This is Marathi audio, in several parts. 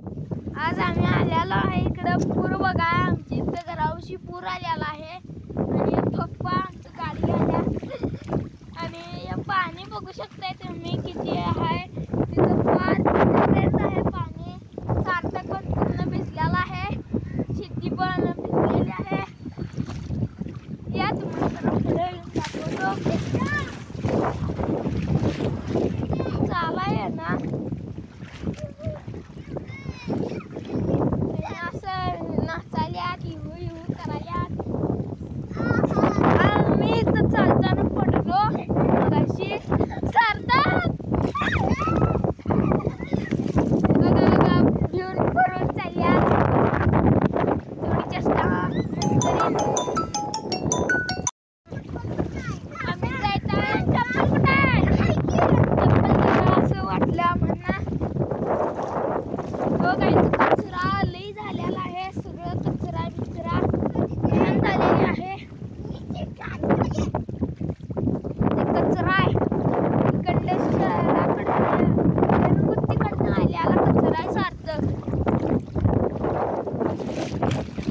आज आम्ही आलेलो आहे इकडं पूर बघा आमच्या इथं घरावशी पूर आलेला आहे आणि पप्पा आमचं गाडी आल्या आणि पाणी बघू शकताय तुम्ही किती आहे तिथं फार तिथपर्यंत आहे पाणी सार्थक पण पूर्ण भिजलेला आहे शेती पण भिजलेली आहे या तुम्हाला पुढे दाखवतो चाला आहे ना नाचाल्यात येऊ येऊ कराल्यात मी इथं चालताना पडलो मगाशी सार्थक घेऊन पडून चालल्यात थोडी चेष्टा आम्ही जायचं चप्पल कुठे आहे चप्पल असं वाटलं आम्हाला हो काही कचरा लई झालेला आहे सगळं कचरा बिचरा घाण झालेली आहे ते कचरा आहे इकडल्या शहराकडे तिकडनं आलेला कचरा आहे सार्थक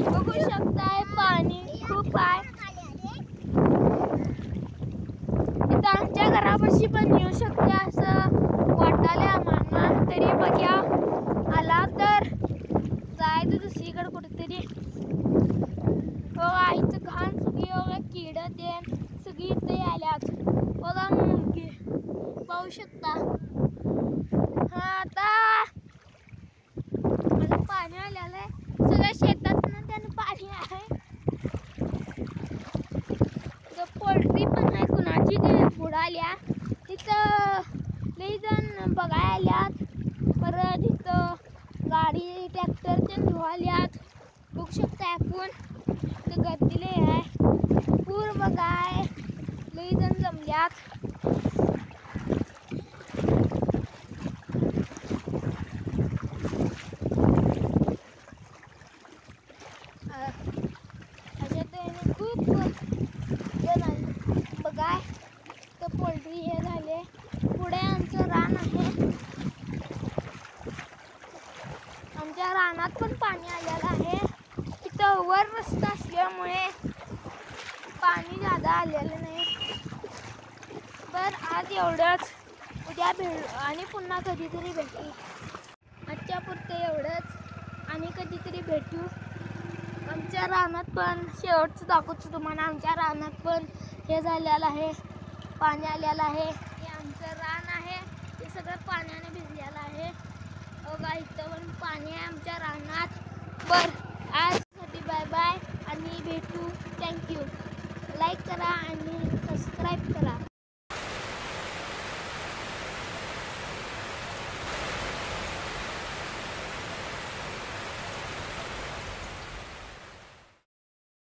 बघू शकताय पाणी खूप आहे इथं आमच्या घरापाशी पण येऊ शकते असं वाटायला आम्हाला तरी बघ्या आला तर जायचं दुसरीकडे कुठेतरी बघा इथं घाण सगळी बघा किड ते सगळी इथे आल्यात बघा मुलगी पाहू शकता हा आता पाणी आलेलं आहे सगळ्या शेतात ना त्यानं पाणी आहे पोल्ट्री पण आहे कुणाची ते बुडाल्या तिथं लई जण बघायला आल्यात परत इथं गाडी ट्रॅक्टर ते धुवाल्यात बघू शकता आपण तर गर्दी लई आहे पूर बघाय लई जण जमल्यात अशा खूप बघाय तर पोल्ट्री हे झाले पुढे आमचं रान आहे आमच्या रानात पण पाणी आलेलं आहे तिथं वर रस्ता असल्यामुळे पाणी जादा आलेलं नाही बरं आज एवढंच उद्या आणि पुन्हा कधीतरी भेटू आजच्या पुरते एवढंच आणि कधीतरी भेटू आमच्या रानात पण शेवटचं दाखवतो तुम्हाला आमच्या रानात पण हे झालेलं आहे पाणी आलेलं आहे हे आमचं रान आहे ते सगळं पाण्याने भिजलेलं आहे बघा इथं पण पाणी आहे आमच्या रानात बरं